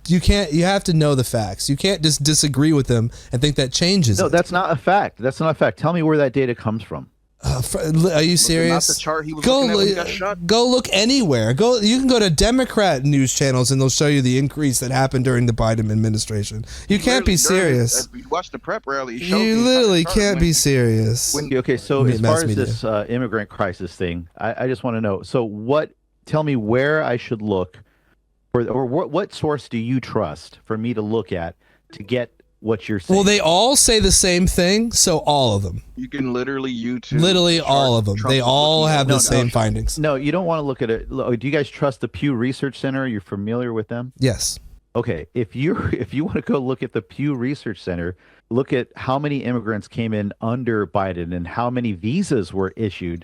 You have to know the facts. You can't just disagree with them and think that changes. No, it. that's not a fact. That's not a fact. Tell me where that data comes from. Are you serious? Not the chart he was Go looking at when he got shot. go look anywhere. Go. You can go to Democrat news channels and they'll show you the increase that happened during the Biden administration. You can't be serious. You watch the prep rally. He showed You the literally entire chart can't when- be serious. Okay, so Me- as mass far as media. this immigrant crisis thing, I just want to know. So what? Tell me where I should look, or what source do you trust for me to look at to get what you're saying? Well, they all say the same thing, so all of them. You can literally YouTube. Literally the chart all of them. Trump They was all looking at. have No, the no. same findings. No, you don't want to look at it. Do you guys trust the Pew Research Center? You're familiar with them? Yes. Okay, if you want to go look at the Pew Research Center, look at how many immigrants came in under Biden and how many visas were issued.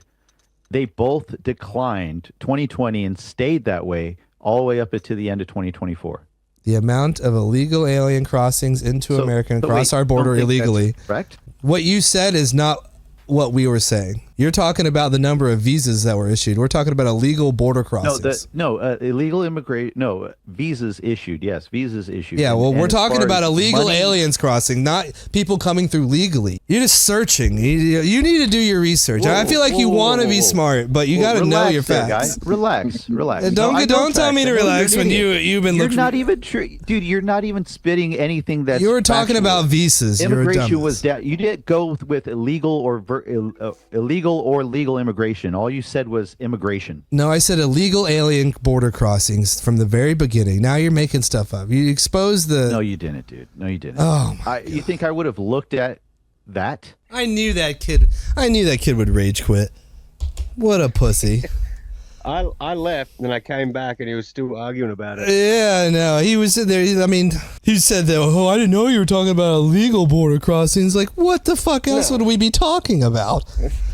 They both declined 2020 and stayed that way all the way up to the end of 2024. The amount of illegal alien crossings into America and so across wait, our border don't think that's illegally. correct? What you said is not what we were saying. You're talking about the number of visas that were issued. We're talking about illegal border crossings. Illegal immigrant. No, visas issued. Yes, visas issued. Yeah, well, And we're as talking far about as illegal money- aliens crossing, not people coming through legally. You're just searching. You need to do your research. I feel like you want to be smart, but you got to know your there, facts. guy. Relax. Don't tell me to relax when you've been You're looking. not even dude. You're not even spitting anything that's. You were talking factual. about visas. You're a Immigration dumbass. was down. You didn't go with illegal or legal immigration. All you said was immigration. No, I said illegal alien border crossings from the very beginning. Now you're making stuff up. You exposed the. No, you didn't, dude. No, you didn't. Oh You think I would have looked at that? I knew that kid. I knew that kid would rage quit. What a pussy. I left, and I came back, and he was still arguing about it. Yeah, no, he was in there. I mean, he said that. Oh, I didn't know you were talking about illegal border crossings. Like, what the fuck else would we be talking about?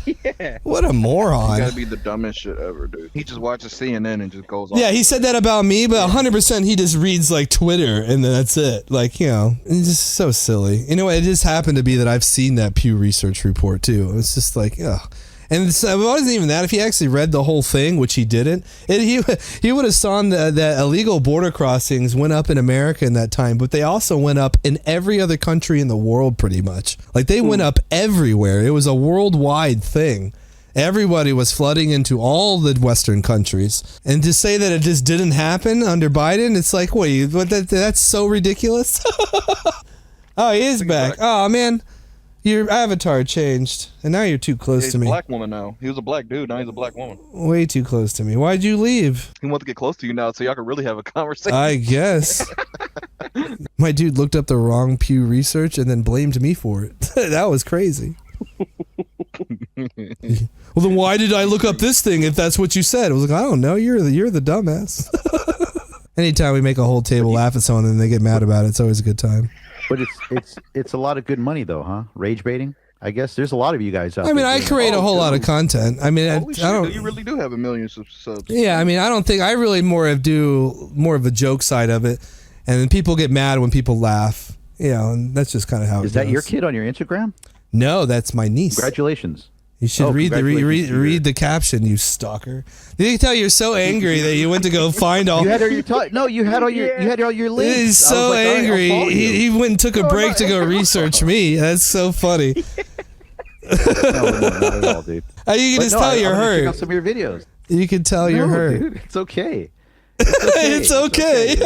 Yeah. What a moron. Gotta be the dumbest shit ever, dude. He just watches CNN and just goes off. Yeah, he said that about me, but 100% he just reads like Twitter and then that's it. Like, you know, it's just so silly. You know what? It just happened to be that I've seen that Pew Research report too. It's just like, ugh. And it wasn't even that. If he actually read the whole thing, which he didn't, he would have saw that illegal border crossings went up in America in that time, but they also went up in every other country in the world pretty much. Like they went up everywhere. It was a worldwide thing. Everybody was flooding into all the Western countries. And to say that it just didn't happen under Biden, it's like, wait, that's so ridiculous. Oh, he is back. Oh, man. Your avatar changed, and now you're too close He's to a me. black woman now. He was a black dude. Now he's a black woman. Way too close to me. Why'd you leave? He wants to get close to you now, so y'all can really have a conversation. I guess. My dude looked up the wrong Pew Research and then blamed me for it. That was crazy. Well, then why did I look up this thing if that's what you said? I was like, I don't know. You're the dumbass. Anytime we make a whole table laugh at someone and they get mad about it, it's always a good time. But it's a lot of good money though, huh? Rage baiting. I guess there's a lot of you guys out I mean, there. I doing create that. a whole lot of content. I mean, Holy I shit, don't. you really do have a million subs. Yeah, I mean, I don't think I really do more of a joke side of it, and then people get mad when people laugh. You know, and that's just kind of how it Is that goes. your kid on your Instagram? No, that's my niece. Congratulations. You should read the caption, you stalker. Did he tell you're so angry that you went to go find all? You had all your you had all your links. He's I was so like, all right, I'll angry. follow you. He went and took a break to go research me. That's so funny. No, not at all, dude. You can But just no, tell I'm you're gonna check hurt. out some of your videos. You can tell you're No, hurt. dude, it's okay. It's okay.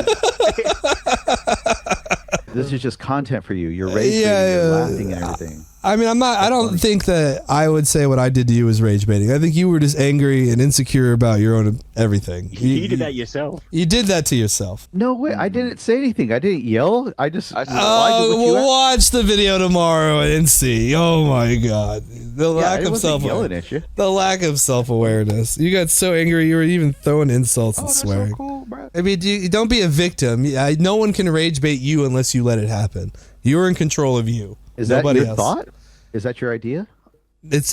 This is just content for you. You're rage baiting, you're laughing and everything. I mean, I don't think that I would say what I did to you was rage baiting. I think you were just angry and insecure about your own everything. You did that yourself. You did that to yourself. No way. I didn't say anything. I didn't yell. I just. We'll watch the video tomorrow and see. Oh my God, the lack of the lack of self-awareness. You got so angry you were even throwing insults and swearing. So cool, bro. I mean, don't be a victim. No one can rage bait you unless you let it happen. You're in control of you. Is that Nobody your else. thought? Is that your idea? It's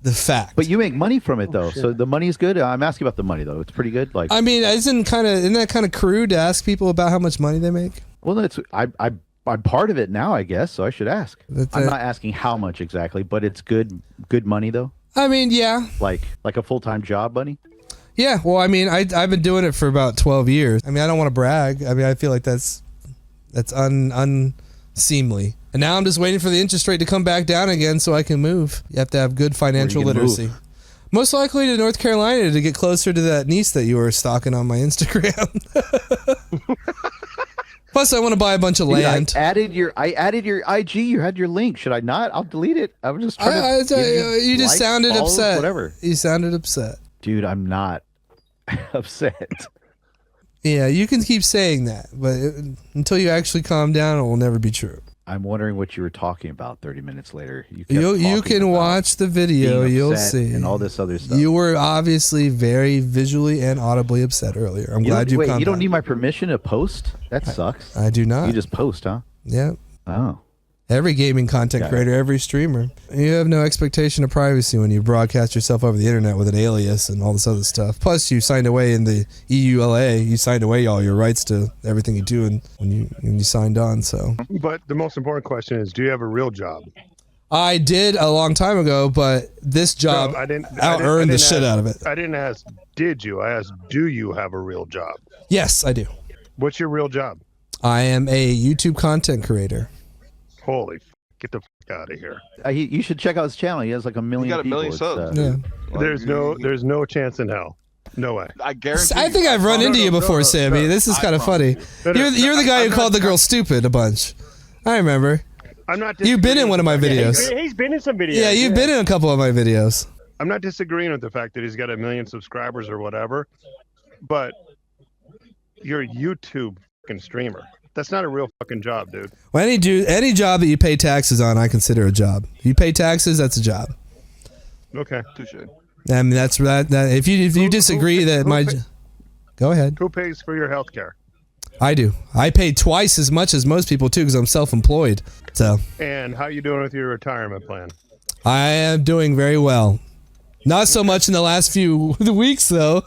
the fact. But you make money from it though, so the money is good. I'm asking about the money though. It's pretty good. Like, I mean, isn't that kind of crude to ask people about how much money they make? well, that's I'm part of it now, I guess. So I should ask. I'm not asking how much exactly, but it's good money though. I mean, yeah, like a full-time job money. Yeah, well, I mean, I've been doing it for about 12 years. I mean, I don't want to brag. I mean, I feel like that's unseemly. And now I'm just waiting for the interest rate to come back down again so I can move. You have to have good financial literacy. Most likely to North Carolina to get closer to that niece that you were stalking on my Instagram. Plus, I want to buy a bunch of land. I added your IG. You had your link. Should I not? I'll delete it. I was just trying to. You just sounded upset. Whatever. You sounded upset. Dude, I'm not upset. Yeah, you can keep saying that, but until you actually calm down, it will never be true. I'm wondering what you were talking about 30 minutes later. You can watch the video. You'll see. And all this other stuff. You were obviously very visually and audibly upset earlier. I'm glad you. Wait, you don't need my permission to post? That sucks. I do not. You just post, huh? Yeah. Oh. Every gaming content creator, every streamer. You have no expectation of privacy when you broadcast yourself over the internet with an alias and all this other stuff. Plus, you signed away in the EULA. You signed away all your rights to everything you do, and when you signed on. So. But the most important question is, do you have a real job? I did a long time ago, but this job out-earned the shit out of it. I didn't ask, did you? I asked, do you have a real job? Yes, I do. What's your real job? I am a YouTube content creator. Holy, get the fuck out of here! You should check out his channel. He has like 1 million. He got a million subs. Yeah. There's no chance in hell. No way. I guarantee. I think I've run into you before, Sammy. This is kind of funny. You're the guy who called the girl stupid a bunch. I remember. I'm not. You've been in one of my videos. He's been in some videos. Yeah, you've been in a couple of my videos. I'm not disagreeing with the fact that he's got 1 million subscribers or whatever, but you're a YouTube fucking streamer. That's not a real fucking job, dude. Well, any job that you pay taxes on, I consider a job. You pay taxes, that's a job. Okay. Touche. I mean, that's that. If you disagree go ahead. Who pays for your health care? I do. I pay twice as much as most people too, because I'm self-employed. So. And how you doing with your retirement plan? I am doing very well. Not so much in the last few weeks, though.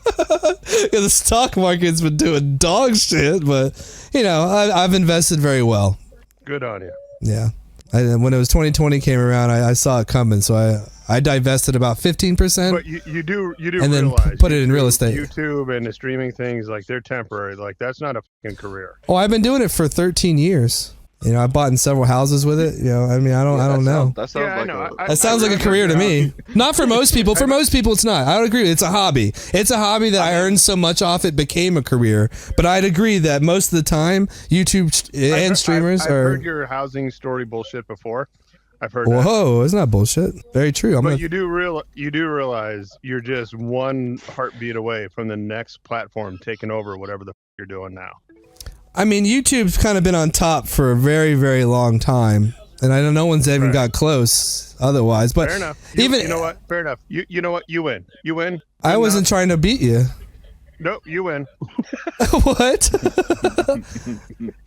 The stock market's been doing dog shit, but, I've invested very well. Good on you. Yeah. When it was 2020 came around, I saw it coming, so I divested about 15%. But you do and then put it in real estate. YouTube and the streaming things, like, they're temporary. Like, that's not a fucking career. Oh, I've been doing it for 13 years. I bought in several houses with it. I mean, I don't know. That sounds like a career to me. Not for most people. For most people, it's not. I would agree. It's a hobby. It's a hobby that I earned so much off it became a career. But I'd agree that most of the time, YouTube and streamers I've are. heard your housing story bullshit before. I've heard. Whoa, it's not bullshit. Very true. But you do realize you're just one heartbeat away from the next platform taking over whatever the you're doing now. I mean, YouTube's kind of been on top for a very, very long time, and I know no one's even got close otherwise. But fair enough. You know what? Fair enough. You know what? You win. You win. I wasn't trying to beat you. Nope, you win. What?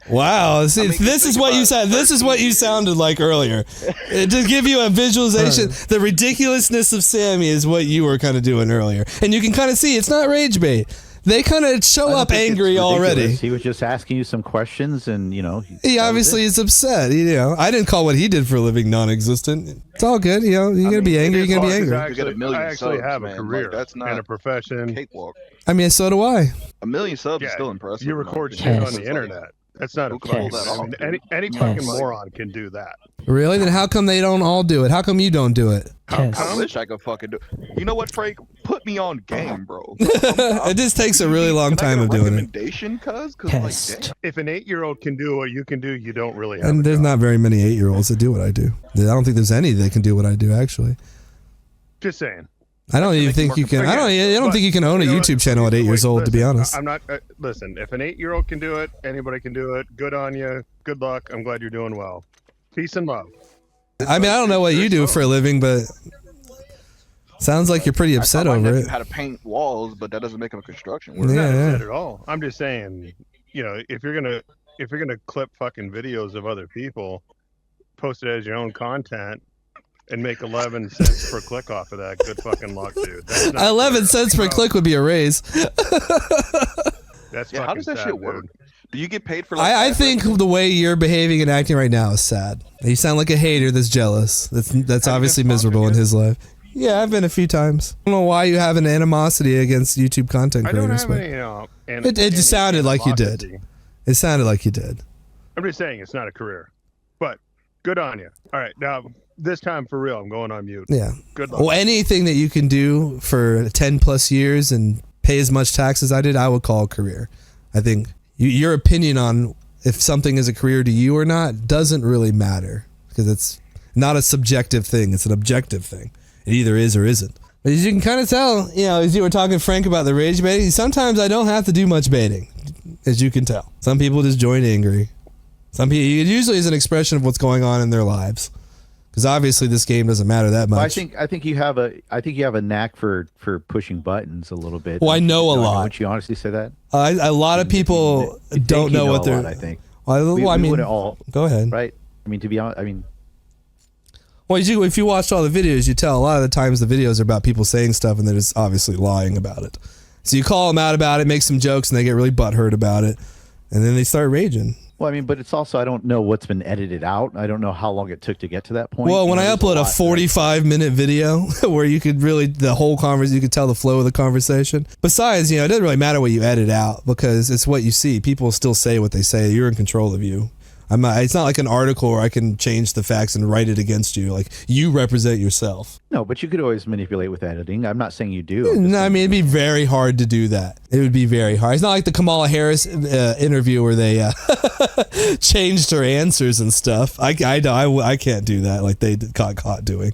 Wow. See, this is what you said. This is what you sounded like earlier. To give you a visualization, the ridiculousness of Sammy is what you were kind of doing earlier, and you can kind of see it's not rage bait. They kind of show up angry already. He was just asking you some questions, and he obviously is upset. I didn't call what he did for a living non-existent. It's all good. You're gonna be angry. You're gonna be angry. I actually have a career that's not and a profession. Cakewalk. I mean, so do I. 1 million subs is still impressive. You record shit on the internet. That's not a Who can pull fucking. that I off, mean, dude? any fucking moron can do that. Really? Then how come they don't all do it? How come you don't do it? I wish I could fucking do. You know what, Frank? Put me on game, bro. It just takes a really long time of doing it. Recommendation, cuz like, damn. If an 8-year-old can do what you can do, you don't really have. And there's not very many 8-year-olds that do what I do. I don't think there's any that can do what I do, actually. Just saying. I don't even think you can. I don't think you can own a YouTube channel at 8 years old, to be honest. I'm not. Listen, if an 8-year-old can do it, anybody can do it. Good on you. Good luck. I'm glad you're doing well. Peace and love. I mean, I don't know what you do for a living, but sounds like you're pretty upset I over it. How to paint walls, but that doesn't make him a construction We're worker. not Yeah, upset at all. I'm just saying, if you're gonna clip fucking videos of other people, post it as your own content, and make 11 cents per click off of that, good fucking luck, dude. That's not 11 cents per click would be a raise. That's How does that sad, shit work? dude. Do you get paid for? Like, I think the way you're behaving and acting right now is sad. You sound like a hater that's jealous. That's obviously miserable in his life. Yeah, I've been a few times. I don't know why you have an animosity against YouTube content I don't creators. have any, It just sounded like you did. animosity. It sounded like you did. I'm just saying it's not a career, but good on you. All right, now this time for real, I'm going on mute. Yeah. Good luck. Well, anything that you can do for 10 plus years and pay as much tax as I did, I would call a career. I think your opinion on if something is a career to you or not doesn't really matter because it's not a subjective thing. It's an objective thing. It either is or isn't. But as you can kind of tell, as you were talking, Frank, about the rage baiting, sometimes I don't have to do much baiting, as you can tell. Some people just join angry. Some people, it usually is an expression of what's going on in their lives. Because obviously this game doesn't matter that much. Well, I think you have a knack for pushing buttons a little bit. Well, I know a lot. Would you honestly say that? A lot of people don't know what they're. I think. Well, I mean, wouldn't all go ahead. Right. I mean, to be honest, well, if you watched all the videos, you tell a lot of the times the videos are about people saying stuff and they're just obviously lying about it. So you call them out about it, make some jokes, and they get really butthurt about it, and then they start raging. Well, I mean, but it's also I don't know what's been edited out. I don't know how long it took to get to that point. Well, when I upload a 45-minute video where you could really the whole conversation, you could tell the flow of the conversation. Besides, it doesn't really matter what you edit out because it's what you see. People still say what they say. You're in control of you. It's not like an article where I can change the facts and write it against you. Like you represent yourself. No, but you could always manipulate with editing. I'm not saying you do. No, I mean it'd be very hard to do that. It would be very hard. It's not like the Kamala Harris interview where they changed her answers and stuff. I can't do that like they got caught doing.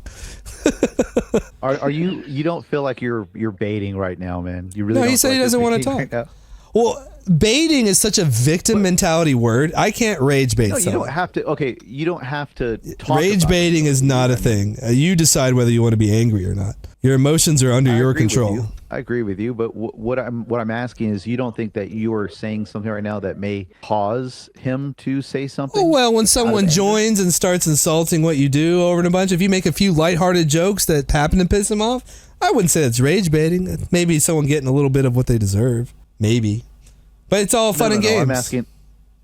Are you don't feel like you're baiting right now, man? You really? No, don't he said feel he like doesn't you're want to baiting talk. right now? Well, baiting is such a victim mentality word. I can't rage bait No, you someone. don't have to. Okay, you don't have to talk Rage about baiting is not a thing. You decide whether you want to be angry or not. Your emotions are under your control. I agree with you, but what I'm asking is, you don't think that you are saying something right now that may cause him to say something? Oh, well, when someone joins and starts insulting what you do over and a bunch, if you make a few lighthearted jokes that happen to piss him off, I wouldn't say it's rage baiting. Maybe someone getting a little bit of what they deserve. Maybe. But it's all fun and games. I'm asking.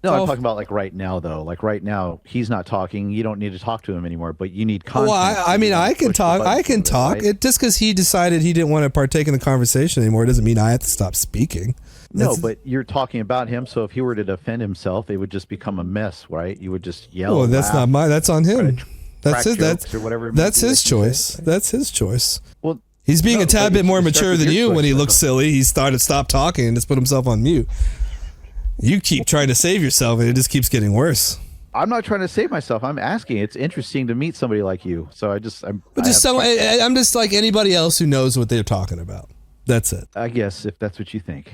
No, I'm talking about like right now, though. Like right now, he's not talking. You don't need to talk to him anymore, but you need content. Well, I mean, I can talk. I can talk. Right? Just because he decided he didn't want to partake in the conversation anymore doesn't mean I have to stop speaking. No, but you're talking about him. So if he were to defend himself, it would just become a mess, right? You would just yell. Well, that's not my. That's on him. That's his. Or whatever. That's his choice. That's his choice. Well, he's being a tad bit more mature than you. When he looks silly, he started stop talking and just put himself on mute. You keep trying to save yourself, and it just keeps getting worse. I'm not trying to save myself. I'm asking. It's interesting to meet somebody like you. So I'm just like anybody else who knows what they're talking about. That's it. I guess if that's what you think.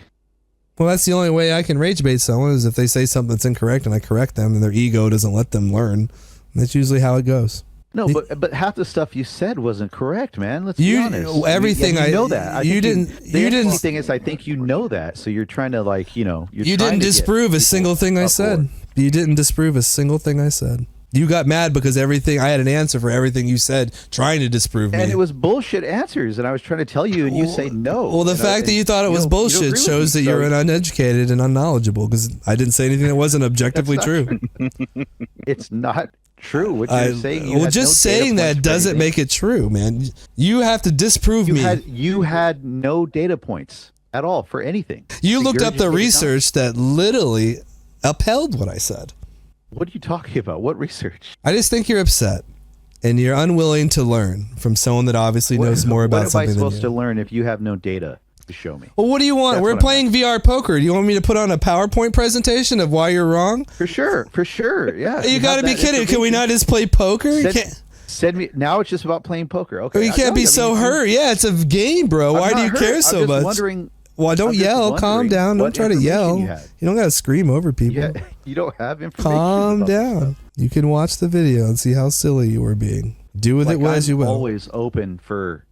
Well, that's the only way I can rage bait someone is if they say something that's incorrect and I correct them, and their ego doesn't let them learn. And that's usually how it goes. No, but half the stuff you said wasn't correct, man. Let's be honest. Everything you know that. The interesting thing is, I think you know that, so you're trying to you didn't disprove a single thing I said. You didn't disprove a single thing I said. You got mad because I had an answer for everything you said, trying to disprove me. And it was bullshit answers, and I was trying to tell you, and you say no. Well, the fact that you thought it was bullshit shows that you're uneducated and unknowledgeable, because I didn't say anything that wasn't objectively true. It's not true. What you're saying. Saying that doesn't make it true, man. You have to disprove me. You had no data points at all for anything. You looked up the research that literally upheld what I said. What are you talking about? What research? I just think you're upset and you're unwilling to learn from someone that obviously knows more about something than you. What am I supposed to learn if you have no data to show me? Well, what do you want? That's We're what playing VR poker. Do you want me to put on a PowerPoint presentation of why you're wrong? For sure. Yeah. You got to be kidding. Can we not just play poker? You can't. Send me. Now it's just about playing poker. Okay. You can't be so hurt. Yeah, it's a game, bro. Why do you care so much? Wondering. Well, don't yell. Calm down. Don't try to yell. You don't got to scream over people. Yeah, you don't have information. Calm down. You can watch the video and see how silly you were being. Do with it as you will. Always open for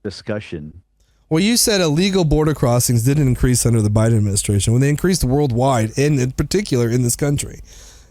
discussion. Well, you said illegal border crossings didn't increase under the Biden administration when they increased worldwide, and in particular in this country.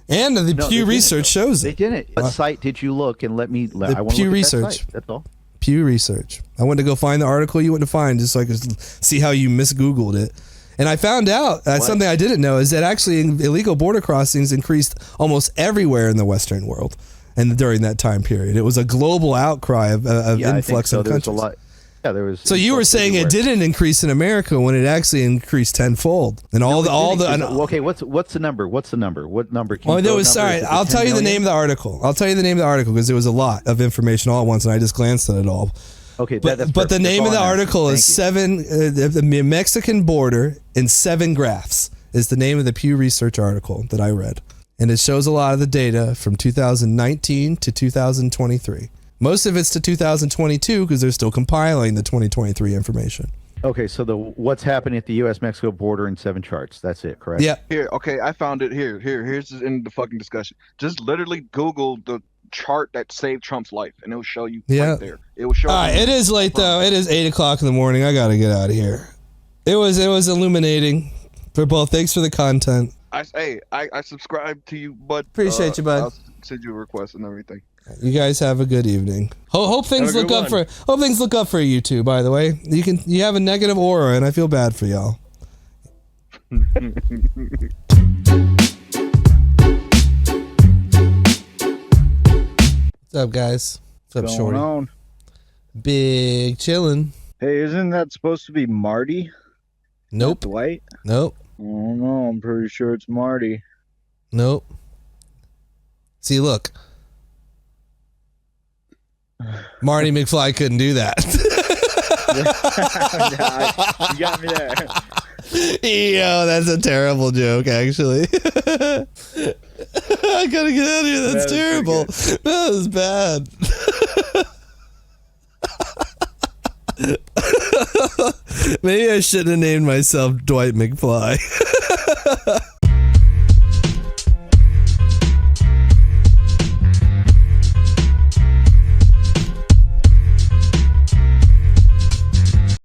And the Pew Research shows it. They didn't. What site did you look and let me? I want to Pew look Research. At that site. That's all. Pew Research. I went to go find the article you went to find just so I could see how you mis-Googled it. And I found out something I didn't know is that actually illegal border crossings increased almost everywhere in the Western world, and during that time period, it was a global outcry of influx of countries. A lot. Yeah, there was. So you were saying it didn't increase in America when it actually increased tenfold, and okay, what's the number? What's the number? What number? I'll tell you the name of the article. I'll tell you the name of the article because there was a lot of information all at once, and I just glanced at it all. Okay, but the name of the article is the Mexican border in 7 graphs is the name of the Pew Research article that I read, and it shows a lot of the data from 2019 to 2023. Most of it's to 2022 because they're still compiling the 2023 information. Okay, so what's happening at the U.S.-Mexico border in 7 charts. That's it, correct? Yeah. Here, okay, I found it. Here's in the fucking discussion. Just literally Google the chart that saved Trump's life, and it will show you right there. It will show. All right, it is late though. It is 8 o'clock in the morning. I gotta get out of here. It was illuminating for both. Thanks for the content. I subscribe to you, bud. Appreciate you, bud. I'll send you a request and everything. You guys have a good evening. Hope things look up for you too. By the way, you have a negative aura, and I feel bad for y'all. What's up, guys? What's up, Shorty? On? Big chillin'. Hey, isn't that supposed to be Marty? Nope. Dwight? Nope. I don't know. I'm pretty sure it's Marty. Nope. See, look. Marty McFly couldn't do that. You got me there. Yo, that's a terrible joke, actually. I gotta get out of here. That's terrible. That was bad. Maybe I shouldn't have named myself Dwight McFly.